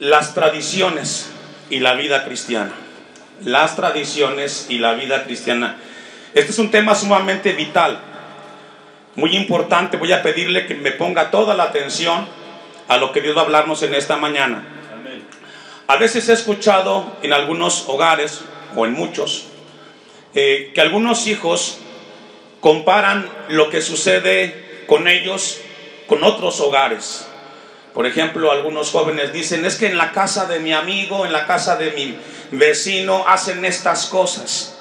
Las tradiciones y la vida cristiana. Las tradiciones y la vida cristiana. Este es un tema sumamente vital, muy importante. Voy a pedirle que me ponga toda la atención a lo que Dios va a hablarnos en esta mañana. Amén. A veces he escuchado en algunos hogares, o en muchos, que algunos hijos comparan lo que sucede con ellos con otros hogares. Por ejemplo, algunos jóvenes dicen: es que en la casa de mi amigo, en la casa de mi vecino hacen estas cosas.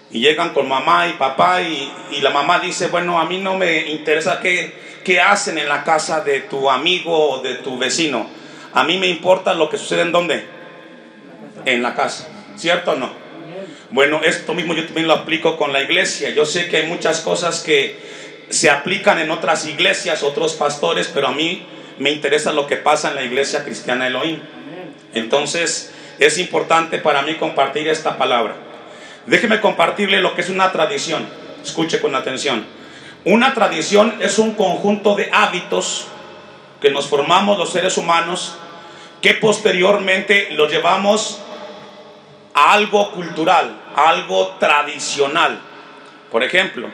Y llegan con mamá y papá y la mamá dice: bueno, a mí no me interesa qué hacen en la casa de tu amigo o de tu vecino. A mí me importa lo que sucede en ¿dónde? En la casa. ¿Cierto o no? Bueno, esto mismo yo también lo aplico con la iglesia. Yo sé que hay muchas cosas que se aplican en otras iglesias, otros pastores, pero a mí me interesa lo que pasa en la iglesia cristiana Elohim. Entonces es importante para mí compartir esta palabra. Déjeme compartirle lo que es una tradición. Escuche con atención. Una tradición es un conjunto de hábitos que nos formamos los seres humanos, que posteriormente los llevamos a algo cultural, a algo tradicional. Por ejemplo,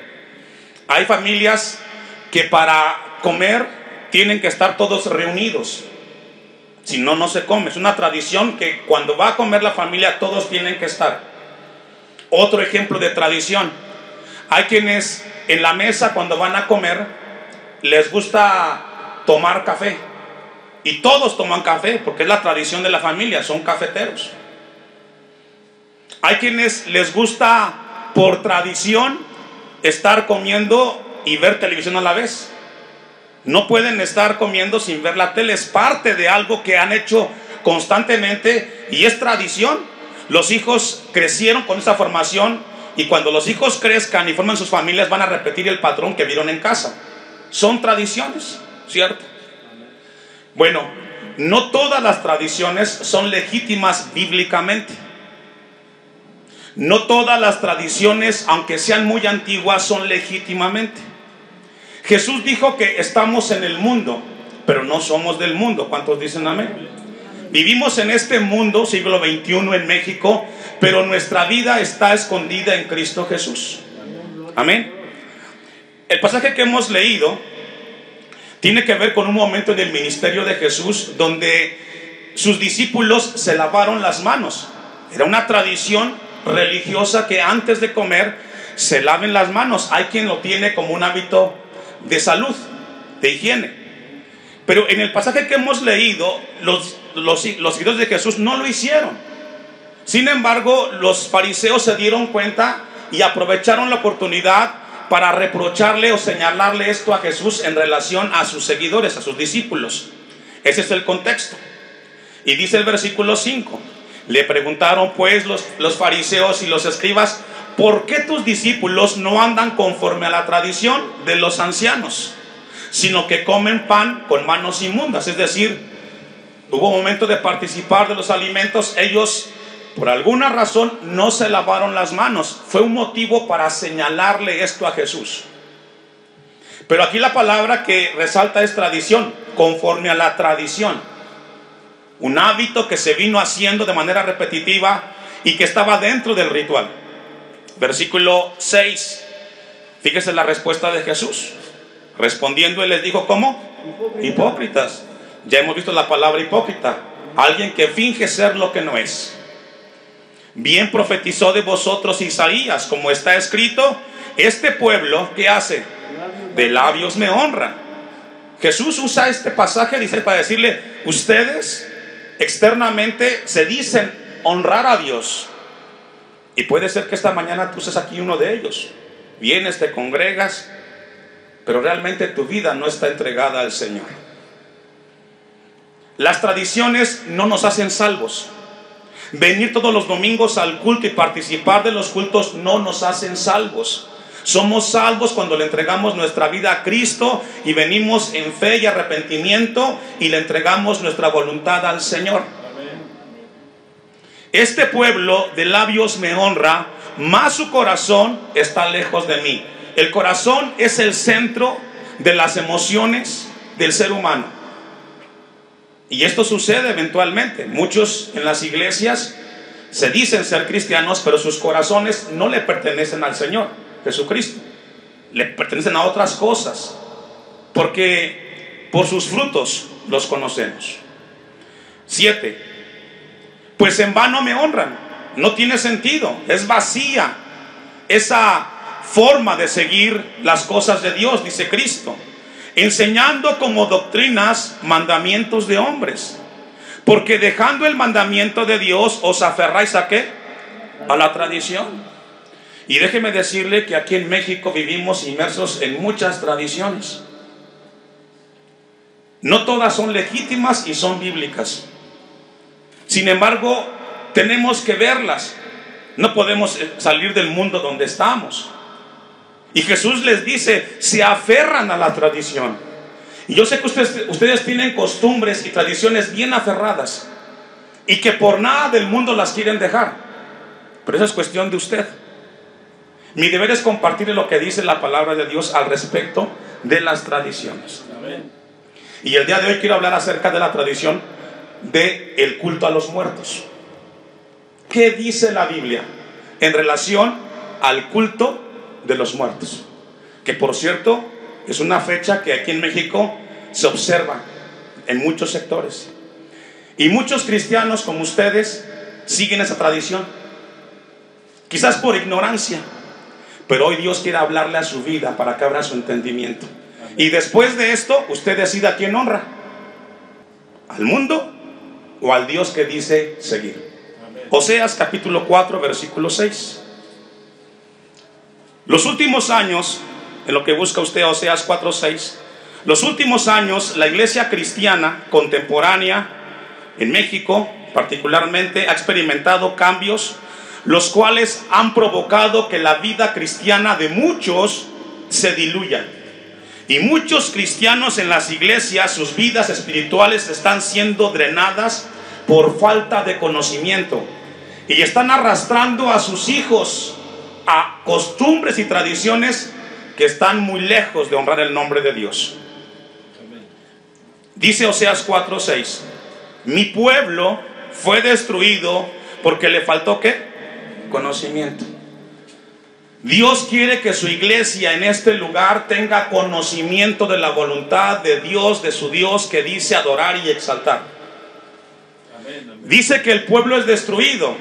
hay familias que para comer tienen que estar todos reunidos. Si no, no se come. Es una tradición que cuando va a comer la familia todos tienen que estar. Otro ejemplo de tradición: hay quienes en la mesa cuando van a comer les gusta tomar café, y todos toman café porque es la tradición de la familia, son cafeteros. Hay quienes les gusta por tradición estar comiendo y ver televisión a la vez. No pueden estar comiendo sin ver la tele, es parte de algo que han hecho constantemente y es tradición. Los hijos crecieron con esa formación, y cuando los hijos crezcan y formen sus familias van a repetir el patrón que vieron en casa. Son tradiciones, ¿cierto? Bueno, no todas las tradiciones son legítimas bíblicamente. No todas las tradiciones, aunque sean muy antiguas, son legítimamente. Jesús dijo que estamos en el mundo, pero no somos del mundo. ¿Cuántos dicen amén? Vivimos en este mundo, siglo XXI en México, pero nuestra vida está escondida en Cristo Jesús. Amén. El pasaje que hemos leído tiene que ver con un momento del ministerio de Jesús donde sus discípulos se lavaron las manos. Era una tradición religiosa que antes de comer se laven las manos. Hay quien lo tiene como un hábito de salud, de higiene. Pero en el pasaje que hemos leído, los seguidores de Jesús no lo hicieron. Sin embargo, los fariseos se dieron cuenta y aprovecharon la oportunidad para reprocharle o señalarle esto a Jesús en relación a sus seguidores, a sus discípulos. Ese es el contexto. Y dice el versículo 5: le preguntaron pues los fariseos y los escribas: ¿por qué tus discípulos no andan conforme a la tradición de los ancianos, sino que comen pan con manos inmundas? Es decir, hubo momento de participar de los alimentos. Ellos, por alguna razón, no se lavaron las manos. Fue un motivo para señalarle esto a Jesús. Pero aquí la palabra que resalta es tradición, conforme a la tradición. Un hábito que se vino haciendo de manera repetitiva y que estaba dentro del ritual. Versículo 6. Fíjese la respuesta de Jesús. Respondiendo, él les dijo: ¿cómo? Hipócritas. Ya hemos visto la palabra hipócrita. Alguien que finge ser lo que no es. Bien profetizó de vosotros Isaías, como está escrito: este pueblo, ¿qué hace? De labios me honra. Jesús usa este pasaje, dice, para decirle: ustedes externamente se dicen honrar a Dios. Y puede ser que esta mañana tú seas aquí uno de ellos. Vienes, te congregas, pero realmente tu vida no está entregada al Señor. Las tradiciones no nos hacen salvos. Venir todos los domingos al culto y participar de los cultos no nos hacen salvos. Somos salvos cuando le entregamos nuestra vida a Cristo y venimos en fe y arrepentimiento y le entregamos nuestra voluntad al Señor. Este pueblo de labios me honra, mas su corazón está lejos de mí. El corazón es el centro de las emociones del ser humano. Y esto sucede eventualmente. Muchos en las iglesias se dicen ser cristianos, pero sus corazones no le pertenecen al Señor Jesucristo. Le pertenecen a otras cosas, porque por sus frutos los conocemos. 7. Pues en vano me honran. No tiene sentido, es vacía esa forma de seguir las cosas de Dios, dice Cristo, enseñando como doctrinas mandamientos de hombres, porque dejando el mandamiento de Dios os aferráis ¿a qué? A la tradición. Y déjeme decirle que aquí en México vivimos inmersos en muchas tradiciones. No todas son legítimas y son bíblicas. Sin embargo, tenemos que verlas. No podemos salir del mundo donde estamos. Y Jesús les dice, se aferran a la tradición. Y yo sé que ustedes tienen costumbres y tradiciones bien aferradas, y que por nada del mundo las quieren dejar. Pero esa es cuestión de usted. Mi deber es compartirle lo que dice la palabra de Dios al respecto de las tradiciones. Amén. Y el día de hoy quiero hablar acerca de la tradición del culto a los muertos. ¿Qué dice la Biblia en relación al culto de los muertos? Que por cierto es una fecha que aquí en México se observa en muchos sectores, y muchos cristianos como ustedes siguen esa tradición, quizás por ignorancia, pero hoy Dios quiere hablarle a su vida para que abra su entendimiento. Y después de esto usted decida a quién honra, al mundo o al Dios que dice seguir. Oseas capítulo 4 versículo 6. Los últimos años, en lo que busca usted Oseas 4:6, los últimos años la iglesia cristiana contemporánea en México particularmente ha experimentado cambios, los cuales han provocado que la vida cristiana de muchos se diluya. Y muchos cristianos en las iglesias, sus vidas espirituales están siendo drenadas por falta de conocimiento, y están arrastrando a sus hijos a costumbres y tradiciones que están muy lejos de honrar el nombre de Dios. Dice Oseas 4:6, mi pueblo fue destruido porque le faltó ¿qué? Conocimiento. Dios quiere que su iglesia en este lugar tenga conocimiento de la voluntad de Dios, de su Dios que dice adorar y exaltar. Dice que el pueblo es destruido.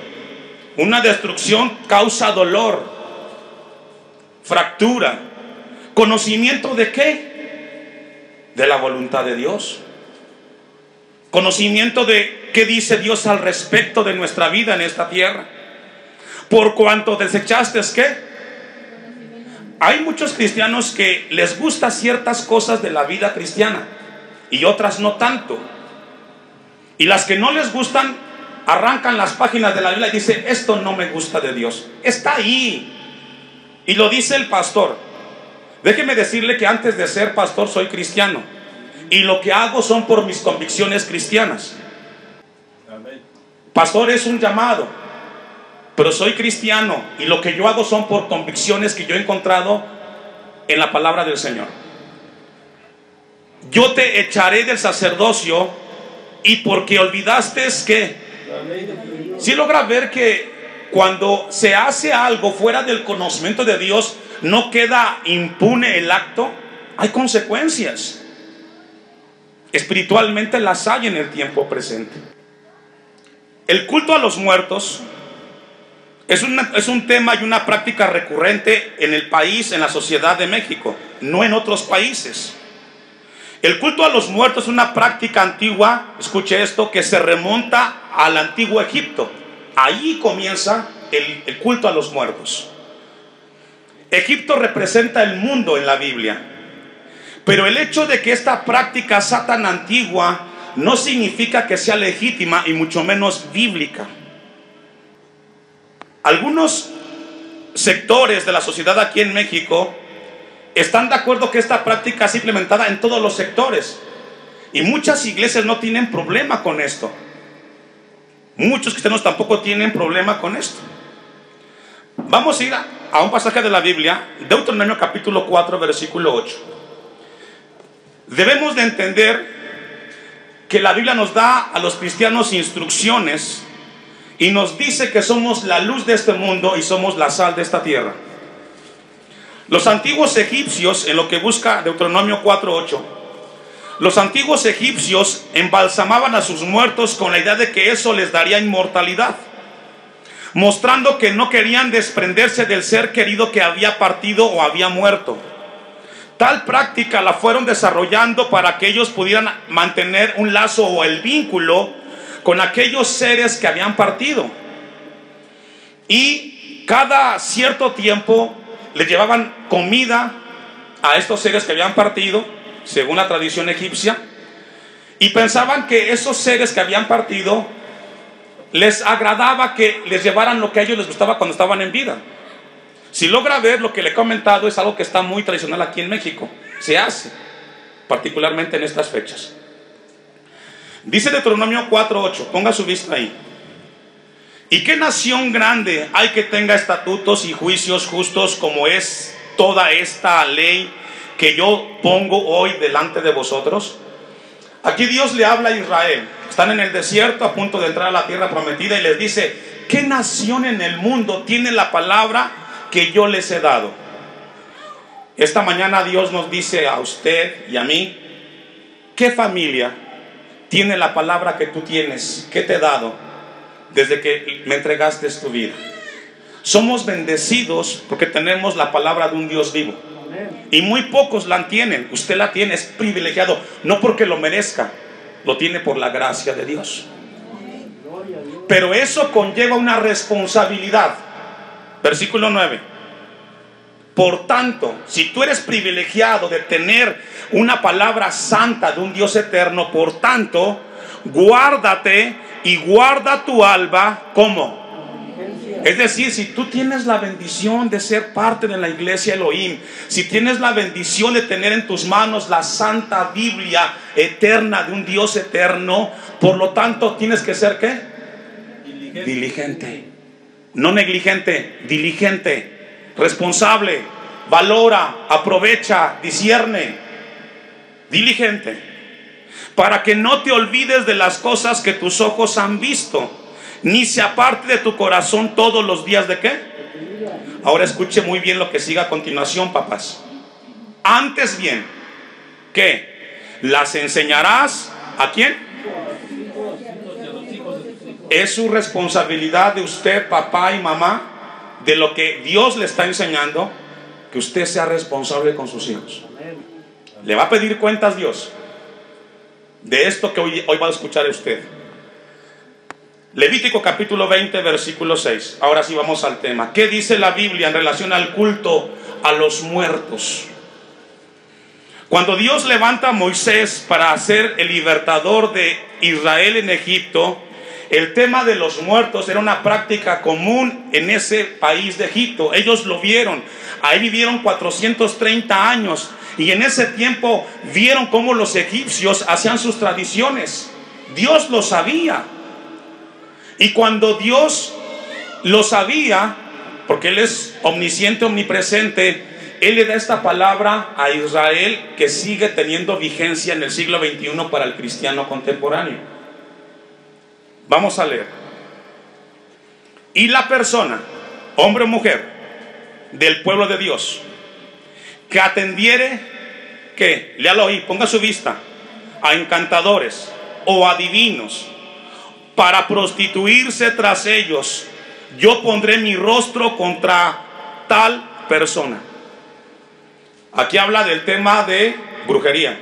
Una destrucción causa dolor, fractura. ¿Conocimiento de qué? De la voluntad de Dios. Conocimiento de qué dice Dios al respecto de nuestra vida en esta tierra. Por cuanto desechaste ¿qué? Hay muchos cristianos que les gustan ciertas cosas de la vida cristiana y otras no tanto. Y las que no les gustan, arrancan las páginas de la Biblia y dicen, esto no me gusta de Dios. Está ahí. Y lo dice el pastor. Déjeme decirle que antes de ser pastor soy cristiano, y lo que hago son por mis convicciones cristianas. Pastor es un llamado, pero soy cristiano, y lo que yo hago son por convicciones que yo he encontrado en la palabra del Señor. Yo te echaré del sacerdocio, y porque olvidaste que si logra ver que cuando se hace algo fuera del conocimiento de Dios, no queda impune el acto. Hay consecuencias. Espiritualmente las hay en el tiempo presente. El culto a los muertos es un tema y una práctica recurrente en el país, en la sociedad de México, no en otros países. El culto a los muertos es una práctica antigua, escuche esto, que se remonta al antiguo Egipto. Ahí comienza el culto a los muertos. Egipto representa el mundo en la Biblia, pero el hecho de que esta práctica sea tan antigua no significa que sea legítima y mucho menos bíblica. Algunos sectores de la sociedad aquí en México están de acuerdo que esta práctica es implementada en todos los sectores, y muchas iglesias no tienen problema con esto. Muchos cristianos tampoco tienen problema con esto. Vamos a ir a un pasaje de la Biblia, Deuteronomio capítulo 4 versículo 8. Debemos de entender que la Biblia nos da a los cristianos instrucciones y nos dice que somos la luz de este mundo y somos la sal de esta tierra. Los antiguos egipcios, en lo que busca Deuteronomio 4:8, los antiguos egipcios embalsamaban a sus muertos con la idea de que eso les daría inmortalidad, mostrando que no querían desprenderse del ser querido que había partido o había muerto. Tal práctica la fueron desarrollando para que ellos pudieran mantener un lazo o el vínculo con aquellos seres que habían partido. Y cada cierto tiempo les llevaban comida a estos seres que habían partido, según la tradición egipcia, y pensaban que esos seres que habían partido les agradaba que les llevaran lo que a ellos les gustaba cuando estaban en vida. Si logra ver, lo que le he comentado es algo que está muy tradicional aquí en México. Se hace, particularmente en estas fechas. Dice Deuteronomio 4:8, ponga su vista ahí. ¿Y qué nación grande hay que tenga estatutos y juicios justos como es toda esta ley que yo pongo hoy delante de vosotros? Aquí Dios le habla a Israel. Están en el desierto a punto de entrar a la tierra prometida y les dice: ¿qué nación en el mundo tiene la palabra que yo les he dado? Esta mañana Dios nos dice a usted y a mí: ¿qué familia tiene la palabra que tú tienes, que te he dado desde que me entregaste tu vida? Somos bendecidos porque tenemos la palabra de un Dios vivo. Y muy pocos la tienen. Usted la tiene, es privilegiado, no porque lo merezca, lo tiene por la gracia de Dios. Pero eso conlleva una responsabilidad. Versículo 9. Por tanto, si tú eres privilegiado de tener una palabra santa de un Dios eterno, por tanto, guárdate y guarda tu alma. ¿Cómo? Es decir, si tú tienes la bendición de ser parte de la iglesia Elohim, si tienes la bendición de tener en tus manos la santa Biblia eterna de un Dios eterno, por lo tanto tienes que ser ¿qué? Diligente. No negligente, diligente, responsable, valora, aprovecha, discierne. Diligente, para que no te olvides de las cosas que tus ojos han visto, ni se aparte de tu corazón todos los días de ¿qué? Ahora escuche muy bien lo que sigue a continuación, papás. Antes bien, ¿qué? Las enseñarás ¿a quién? Es su responsabilidad de usted, papá y mamá, de lo que Dios le está enseñando, que usted sea responsable con sus hijos. Le va a pedir cuentas Dios de esto que hoy va a escuchar usted. Levítico capítulo 20 versículo 6. Ahora sí vamos al tema. ¿Qué dice la Biblia en relación al culto a los muertos? Cuando Dios levanta a Moisés para ser el libertador de Israel en Egipto, el tema de los muertos era una práctica común en ese país de Egipto. Ellos lo vieron. Ahí vivieron 430 años. Y en ese tiempo vieron cómo los egipcios hacían sus tradiciones. Dios lo sabía. Y cuando Dios lo sabía, porque Él es omnisciente, omnipresente, Él le da esta palabra a Israel que sigue teniendo vigencia en el siglo XXI para el cristiano contemporáneo. Vamos a leer. Y la persona, hombre o mujer, del pueblo de Dios, que atendiere, ¿qué? Léalo ahí, ponga su vista, a encantadores o adivinos, para prostituirse tras ellos, yo pondré mi rostro contra tal persona. Aquí habla del tema de brujería,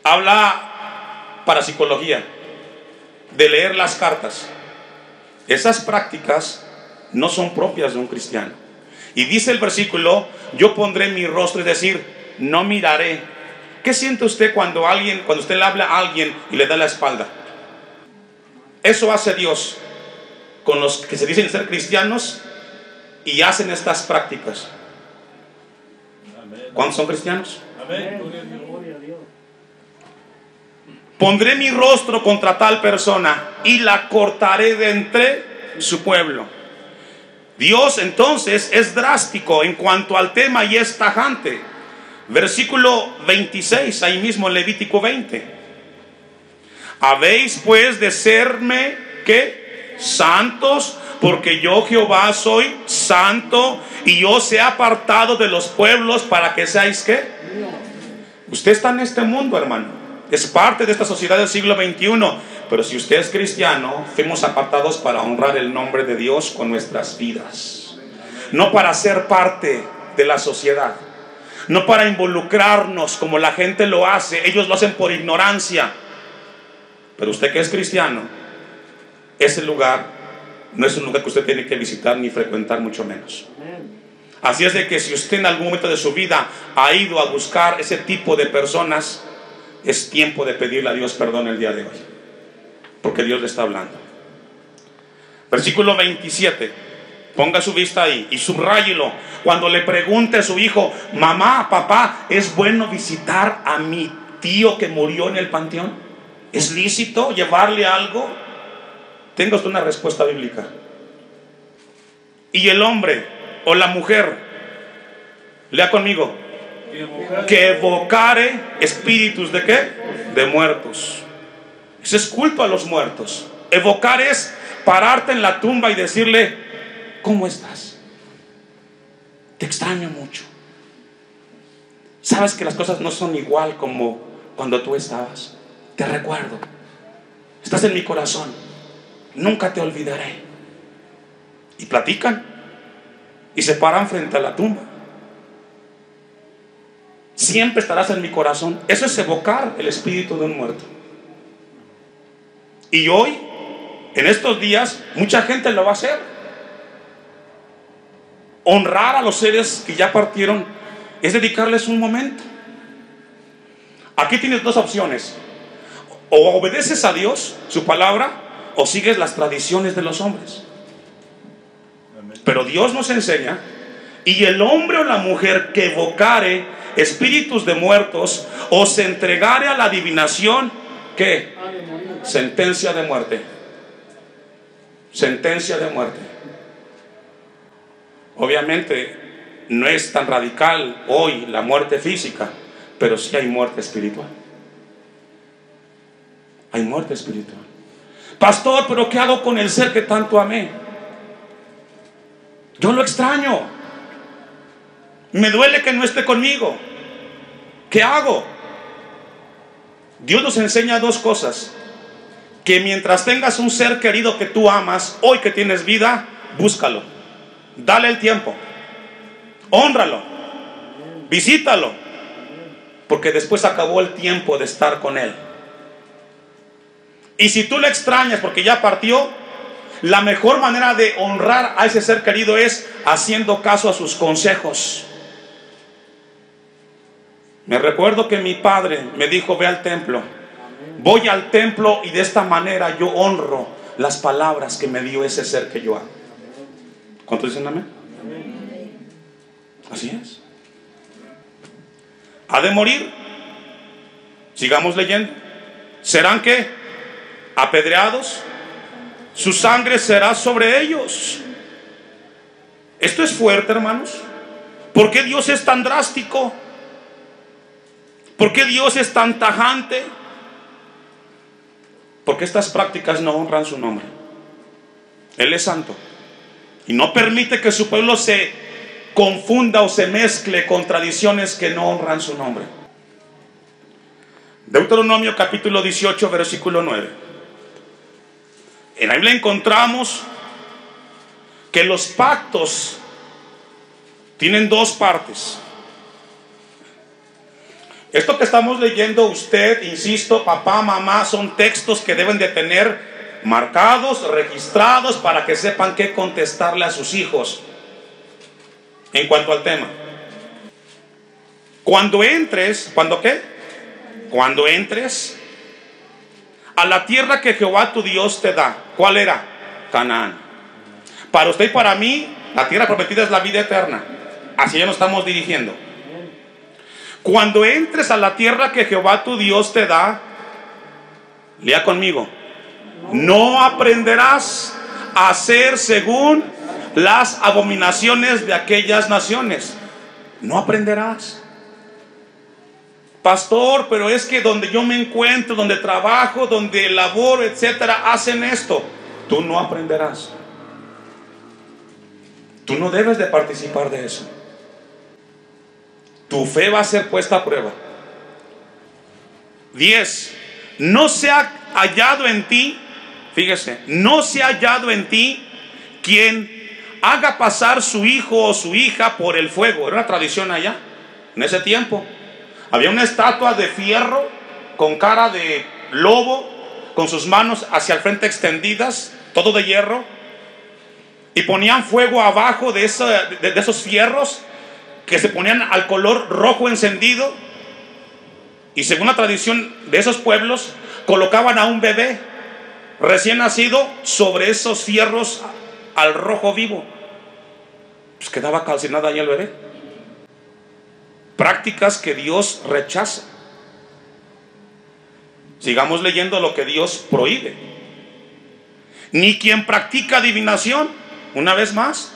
habla parapsicología, de leer las cartas. Esas prácticas no son propias de un cristiano. Y dice el versículo: yo pondré mi rostro, es decir, no miraré. ¿Qué siente usted cuando usted le habla a alguien y le da la espalda? Eso hace Dios con los que se dicen ser cristianos y hacen estas prácticas. ¿Cuántos son cristianos? Amén. Pondré mi rostro contra tal persona y la cortaré de entre su pueblo. Dios entonces es drástico en cuanto al tema y es tajante. Versículo 26, ahí mismo en Levítico 20. Habéis pues de serme, ¿qué? Santos, porque yo Jehová soy santo, y os he apartado de los pueblos para que seáis, ¿qué? Usted está en este mundo, hermano, es parte de esta sociedad del siglo XXI, pero si usted es cristiano, fuimos apartados para honrar el nombre de Dios con nuestras vidas, no para ser parte de la sociedad, no para involucrarnos como la gente lo hace. Ellos lo hacen por ignorancia, pero usted que es cristiano, ese lugar no es un lugar que usted tiene que visitar ni frecuentar, mucho menos. Así es de que si usted en algún momento de su vida ha ido a buscar ese tipo de personas, es tiempo de pedirle a Dios perdón el día de hoy, porque Dios le está hablando. Versículo 27, ponga su vista ahí y subráyelo. Cuando le pregunte a su hijo: mamá, papá, ¿es bueno visitar a mi tío que murió en el panteón? ¿Es lícito llevarle algo? Tenga usted una respuesta bíblica. Y el hombre o la mujer, lea conmigo, que evocare espíritus ¿de qué? De muertos. Ese es culto a los muertos. Evocar es pararte en la tumba y decirle: ¿cómo estás? Te extraño mucho. Sabes que las cosas no son igual como cuando tú estabas. Te recuerdo. Estás en mi corazón. Nunca te olvidaré. Y platican y se paran frente a la tumba. Siempre estarás en mi corazón. Eso es evocar el espíritu de un muerto. Y hoy, en estos días, mucha gente lo va a hacer. Honrar a los seres que ya partieron es dedicarles un momento. Aquí tienes dos opciones: o obedeces a Dios, su palabra, o sigues las tradiciones de los hombres. Pero Dios nos enseña: y el hombre o la mujer que evocare espíritus de muertos o se entregare a la adivinación, ¿qué? Sentencia de muerte. Sentencia de muerte. Obviamente no es tan radical hoy la muerte física, pero sí hay muerte espiritual. Hay muerte espiritual. Pastor, pero ¿qué hago con el ser que tanto amé? Yo lo extraño. Me duele que no esté conmigo. ¿Qué hago? Dios nos enseña dos cosas: que mientras tengas un ser querido que tú amas, hoy que tienes vida, búscalo, dale el tiempo, hónralo, visítalo, porque después acabó el tiempo de estar con él. Y si tú le extrañas porque ya partió, la mejor manera de honrar a ese ser querido es haciendo caso a sus consejos. Me recuerdo que mi padre me dijo: ve al templo. Voy al templo y de esta manera yo honro las palabras que me dio ese ser que yo amo. ¿Cuántos dicen amén? Así es. Ha de morir. Sigamos leyendo. ¿Serán qué? Apedreados. Su sangre será sobre ellos. Esto es fuerte, hermanos. ¿Por qué Dios es tan drástico? ¿Por qué Dios es tan tajante? Porque estas prácticas no honran su nombre. Él es santo y no permite que su pueblo se confunda o se mezcle con tradiciones que no honran su nombre. Deuteronomio capítulo 18 versículo 9. En la Biblia encontramos que los pactos tienen dos partes. Esto que estamos leyendo, usted, insisto, papá, mamá, son textos que deben de tener marcados, registrados, para que sepan qué contestarle a sus hijos en cuanto al tema. Cuando entres, ¿cuándo qué? Cuando entres a la tierra que Jehová tu Dios te da. ¿Cuál era? Canaán. Para usted y para mí, la tierra prometida es la vida eterna. Así ya nos estamos dirigiendo. Cuando entres a la tierra que Jehová tu Dios te da, lea conmigo: no aprenderás a hacer según las abominaciones de aquellas naciones. No aprenderás. Pastor, pero es que donde yo me encuentro, donde trabajo, donde laboro, etcétera, hacen esto. Tú no aprenderás. Tú no debes de participar de eso. Tu fe va a ser puesta a prueba. 10. No se ha hallado en ti, fíjese, no se ha hallado en ti quien haga pasar su hijo o su hija por el fuego. Era una tradición allá, en ese tiempo. Había una estatua de fierro con cara de lobo, con sus manos hacia el frente extendidas, todo de hierro, y ponían fuego abajo de esos fierros que se ponían al color rojo encendido. Y según la tradición de esos pueblos, colocaban a un bebé recién nacido sobre esos fierros al rojo vivo. Pues quedaba calcinado ahí el bebé. Prácticas que Dios rechaza. Sigamos leyendo lo que Dios prohíbe. Ni quien practica adivinación, una vez más,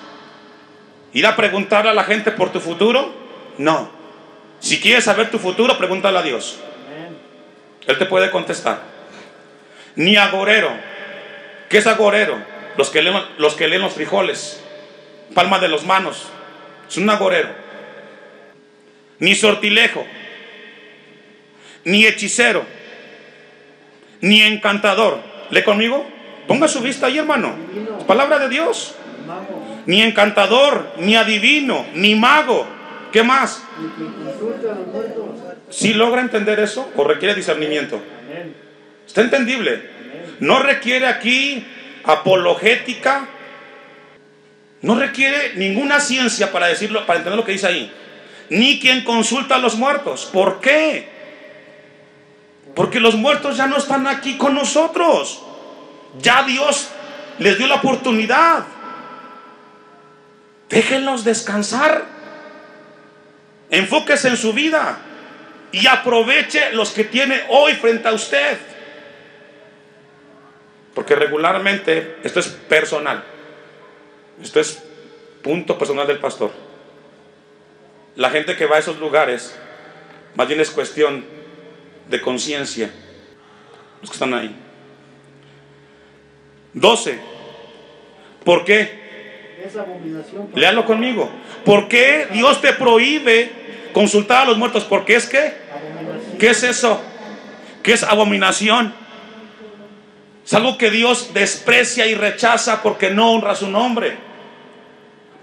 ir a preguntarle a la gente por tu futuro. No. Si quieres saber tu futuro, pregúntale a Dios. Él te puede contestar. Ni agorero. ¿Qué es agorero? Los que leen los frijoles, palma de las manos. Es un agorero. Ni sortilejo, ni hechicero, ni encantador. ¿Lee conmigo? Ponga su vista ahí, hermano. Es palabra de Dios. Ni encantador, ni adivino, ni mago. ¿Qué más? ¿Sí logra entender eso o requiere discernimiento? ¿Está entendible? No requiere aquí apologética, no requiere ninguna ciencia para decirlo, para entender lo que dice ahí. Ni quien consulta a los muertos. ¿Por qué? Porque los muertos ya no están aquí con nosotros. Ya Dios les dio la oportunidad. Déjenlos descansar. Enfóquese en su vida y aproveche los que tiene hoy frente a usted. Porque regularmente esto es personal. Esto es punto personal del pastor. La gente que va a esos lugares, más bien es cuestión de conciencia. Los que están ahí. 12. ¿Por qué? Léalo conmigo. ¿Por qué Dios te prohíbe consultar a los muertos? Porque es que, ¿qué es eso? ¿Qué es abominación? Es algo que Dios desprecia y rechaza porque no honra su nombre.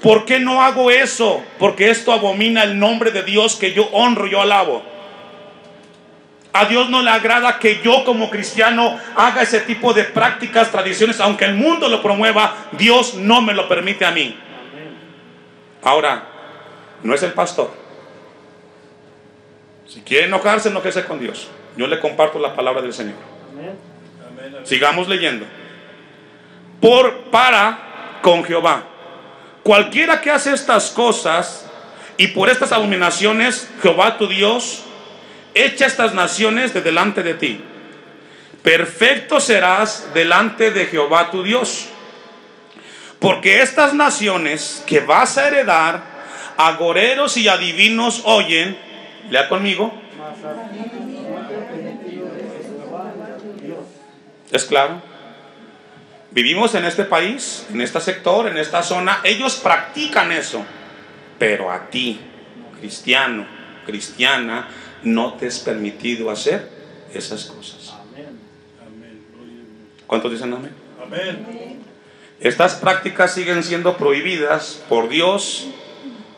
¿Por qué no hago eso? Porque esto abomina el nombre de Dios que yo honro, yo alabo. A Dios no le agrada que yo como cristiano haga ese tipo de prácticas, tradiciones. Aunque el mundo lo promueva, Dios no me lo permite a mí. Ahora, no es el pastor. Si quiere enojarse, enójese con Dios. Yo le comparto la palabra del Señor. Sigamos leyendo. Para con Jehová. Cualquiera que hace estas cosas y por estas abominaciones, Jehová tu Dios echa estas naciones de delante de ti. Perfecto serás delante de Jehová tu Dios. Porque estas naciones que vas a heredar, agoreros y adivinos oyen. Lea conmigo. ¿Es claro? Vivimos en este país, en este sector, en esta zona. Ellos practican eso. Pero a ti, cristiano, cristiana, no te es permitido hacer esas cosas. ¿Cuántos dicen amén? Amén. Estas prácticas siguen siendo prohibidas por Dios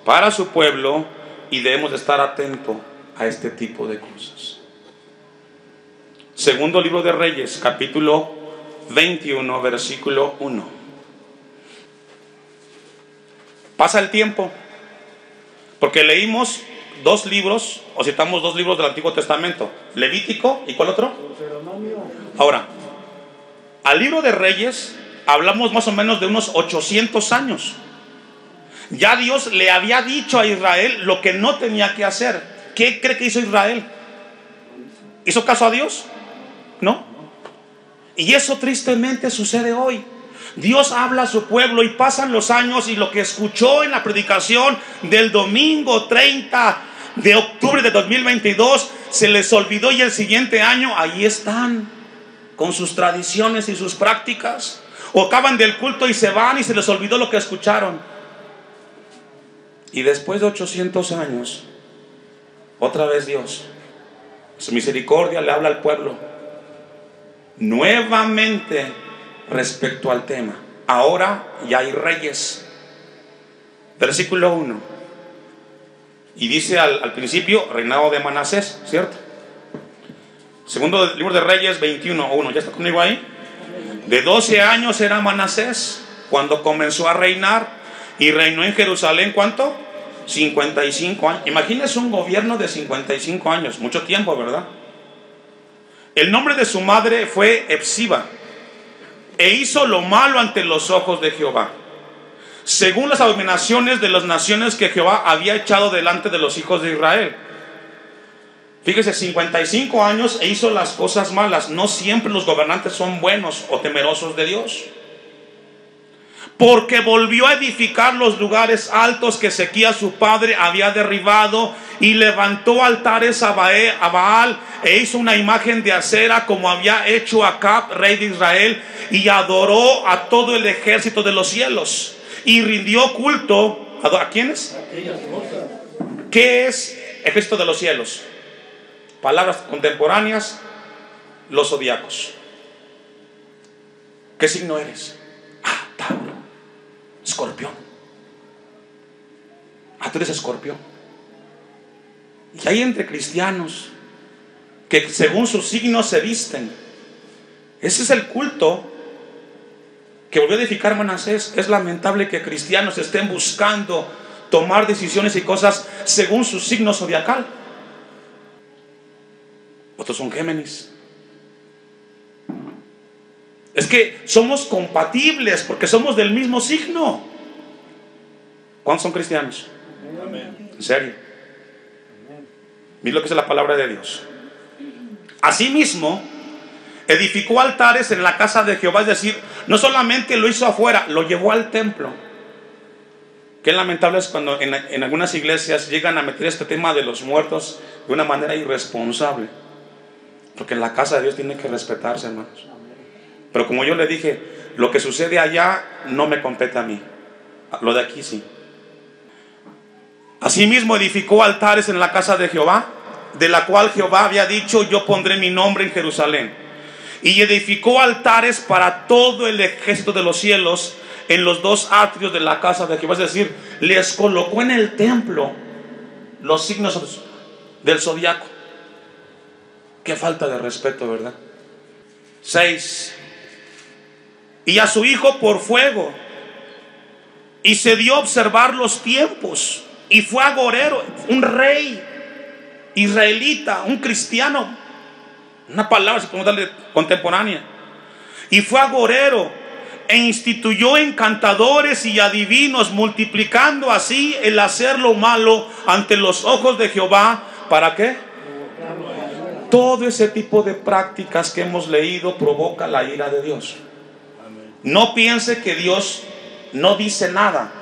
para su pueblo y debemos de estar atentos a este tipo de cosas. Segundo libro de Reyes, capítulo 21, versículo 1. Pasa el tiempo, porque leímos dos libros, o citamos dos libros del Antiguo Testamento, Levítico y ¿cuál otro? Ahora, al libro de Reyes hablamos más o menos de unos 800 años. Ya Dios le había dicho a Israel lo que no tenía que hacer. ¿Qué cree que hizo Israel? ¿Hizo caso a Dios? ¿No? Y eso tristemente sucede hoy. Dios habla a su pueblo y pasan los años y lo que escuchó en la predicación del domingo 30 de octubre de 2022 se les olvidó y el siguiente año ahí están con sus tradiciones y sus prácticas. O acaban del culto y se van y se les olvidó lo que escucharon. Y después de 800 años, otra vez Dios, su misericordia le habla al pueblo nuevamente respecto al tema. Ahora ya hay reyes. Versículo 1. Y dice al principio, reinado de Manasés, ¿cierto? Segundo libro de Reyes 21:1. ¿Ya está conmigo ahí? De 12 años era Manasés cuando comenzó a reinar, y reinó en Jerusalén, ¿cuánto? 55 años. Imagínense un gobierno de 55 años, mucho tiempo, ¿verdad? El nombre de su madre fue Epsiba, e hizo lo malo ante los ojos de Jehová, según las abominaciones de las naciones que Jehová había echado delante de los hijos de Israel. Fíjese, 55 años e hizo las cosas malas. No siempre los gobernantes son buenos o temerosos de Dios. Porque volvió a edificar los lugares altos que Ezequías su padre había derribado, y levantó altares a Baal, e hizo una imagen de acera como había hecho Acab, rey de Israel, y adoró a todo el ejército de los cielos, y rindió culto ¿a quiénes? ¿Qué es ejército de los cielos? Palabras contemporáneas, los zodiacos. ¿Qué signo eres? Ah, Tauro. Escorpión. Ah, tú eres Escorpión. Y hay entre cristianos que según sus signos se visten. Ese es el culto que volvió a edificar Manasés. Es lamentable que cristianos estén buscando tomar decisiones y cosas según su signo zodiacal. Otros son Géminis. Es que somos compatibles porque somos del mismo signo. ¿Cuántos son cristianos? Amén. ¿En serio? Mira lo que es la palabra de Dios. Asimismo, edificó altares en la casa de Jehová. Es decir, no solamente lo hizo afuera, lo llevó al templo. Qué lamentable es cuando en algunas iglesias llegan a meter este tema de los muertos de una manera irresponsable. Porque en la casa de Dios tiene que respetarse, hermanos. Pero como yo le dije, lo que sucede allá no me compete a mí. Lo de aquí sí. Asimismo edificó altares en la casa de Jehová, de la cual Jehová había dicho: yo pondré mi nombre en Jerusalén. Y edificó altares para todo el ejército de los cielos en los dos atrios de la casa de Jehová. Es decir, les colocó en el templo los signos del zodiaco. Qué falta de respeto, ¿verdad? 6. Y a su hijo por fuego, y se dio a observar los tiempos, y fue agorero, un rey israelita, un cristiano, una palabra si podemos darle contemporánea, y fue agorero, e instituyó encantadores y adivinos, multiplicando así el hacer lo malo ante los ojos de Jehová. ¿Para qué? Todo ese tipo de prácticas que hemos leído provoca la ira de Dios. No piense que Dios no dice nada,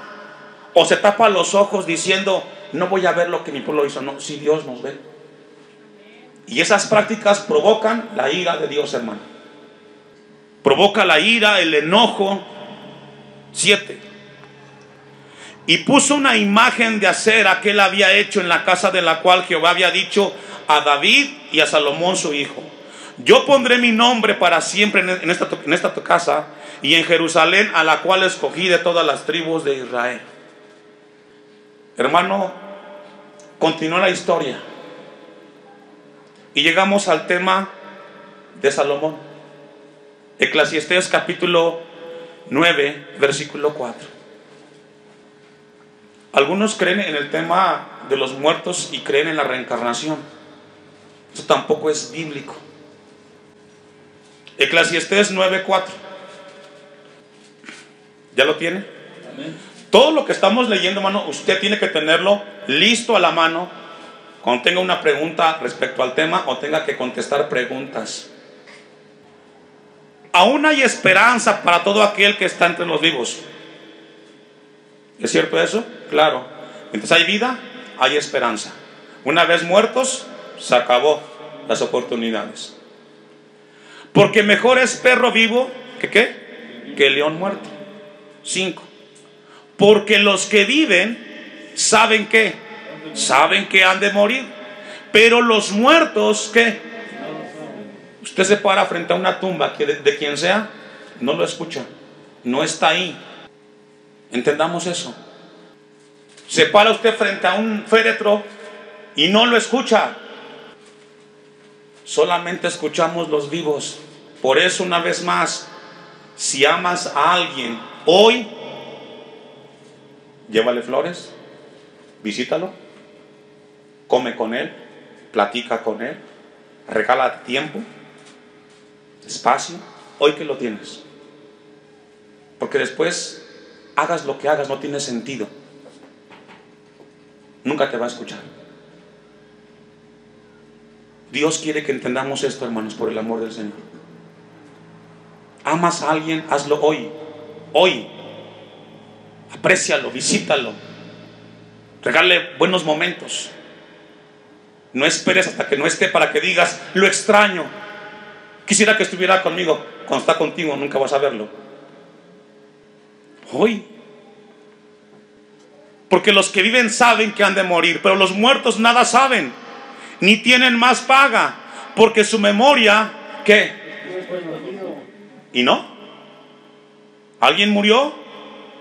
o se tapa los ojos diciendo: no voy a ver lo que mi pueblo hizo. No, si Dios nos ve. Y esas prácticas provocan la ira de Dios, hermano. Provoca la ira, el enojo. 7. Y puso una imagen de acera que él había hecho en la casa de la cual Jehová había dicho a David y a Salomón su hijo: yo pondré mi nombre para siempre en esta tu casa, y en Jerusalén, a la cual escogí de todas las tribus de Israel. Hermano, continúa la historia y llegamos al tema de Salomón. Eclesiastés capítulo 9, versículo 4. Algunos creen en el tema de los muertos y creen en la reencarnación. Eso tampoco es bíblico. Eclesiastés 9:4. ¿Ya lo tiene? Amén. Todo lo que estamos leyendo, hermano, usted tiene que tenerlo listo a la mano cuando tenga una pregunta respecto al tema o tenga que contestar preguntas. Aún hay esperanza para todo aquel que está entre los vivos. ¿Es cierto eso? Claro. Entonces hay vida, hay esperanza. Una vez muertos, se acabó las oportunidades. Porque mejor es perro vivo que ¿qué? Que león muerto. 5. Porque los que viven saben ¿qué? Saben que han de morir. Pero los muertos ¿qué? Usted se para frente a una tumba de quien sea, no lo escucha, no está ahí. Entendamos eso. Se para usted frente a un féretro y no lo escucha. Solamente escuchamos los vivos. Por eso, una vez más, si amas a alguien hoy, llévale flores, visítalo, come con él, platica con él, regala tiempo, espacio, hoy que lo tienes. Porque después, hagas lo que hagas, no tiene sentido. Nunca te va a escuchar. Dios quiere que entendamos esto, hermanos, por el amor del Señor. Amas a alguien, hazlo hoy. Hoy. Aprécialo, visítalo. Regale buenos momentos. No esperes hasta que no esté para que digas, lo extraño. Quisiera que estuviera conmigo. Cuando está contigo nunca vas a verlo. Hoy. Porque los que viven saben que han de morir, pero los muertos nada saben, ni tienen más paga, porque su memoria, ¿qué? ¿Y no? ¿Alguien murió?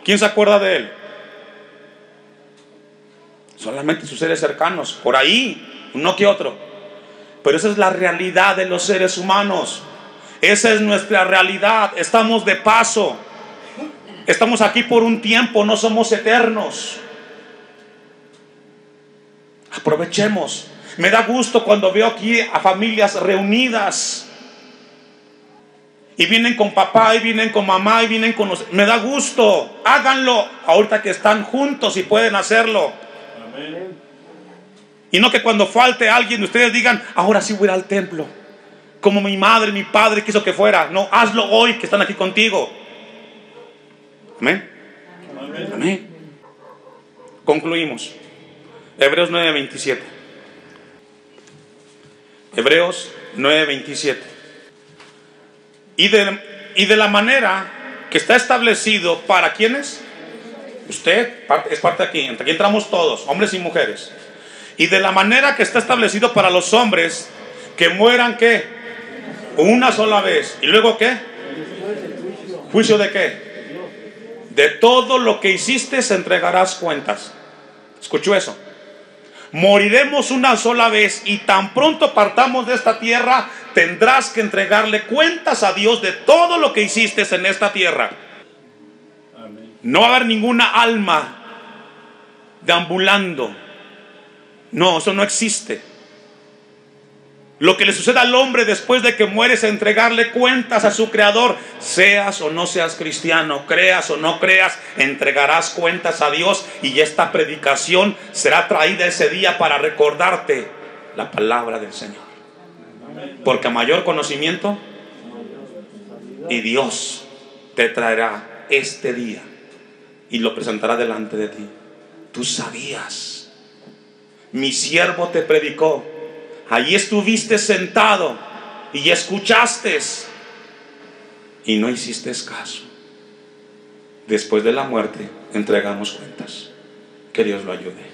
¿Quién se acuerda de él? Solamente sus seres cercanos, por ahí, uno que otro. Pero esa es la realidad de los seres humanos. Esa es nuestra realidad. Estamos de paso. Estamos aquí por un tiempo, no somos eternos. Aprovechemos. Me da gusto cuando veo aquí a familias reunidas. Y vienen con papá, y vienen con mamá, y vienen con los... Me da gusto. Háganlo ahorita que están juntos y pueden hacerlo. Amén. Y no que cuando falte alguien ustedes digan, ahora sí voy a ir al templo, como mi madre, mi padre quiso que fuera. No, hazlo hoy que están aquí contigo. Amén. Amén. Amén. Concluimos. Hebreos 9:27. Hebreos 9:27. Y de la manera que está establecido para quienes, usted es parte de aquí, entre aquí entramos todos, hombres y mujeres. Y de la manera que está establecido para los hombres que mueran ¿qué? Una sola vez. ¿Y luego qué? ¿Juicio de qué? De todo lo que hiciste se entregarás cuentas. ¿Escuchó eso? Moriremos una sola vez y tan pronto partamos de esta tierra tendrás que entregarle cuentas a Dios de todo lo que hiciste en esta tierra. Amén. No va a haber ninguna alma deambulando. No, eso no existe. Lo que le sucede al hombre después de que muere es entregarle cuentas a su Creador. Seas o no seas cristiano, creas o no creas, entregarás cuentas a Dios. Y esta predicación será traída ese día para recordarte la palabra del Señor. Porque a mayor conocimiento, y Dios te traerá este día y lo presentará delante de ti. Tú sabías, mi siervo te predicó. Allí estuviste sentado y escuchaste y no hiciste caso. Después de la muerte entregamos cuentas. Que Dios lo ayude.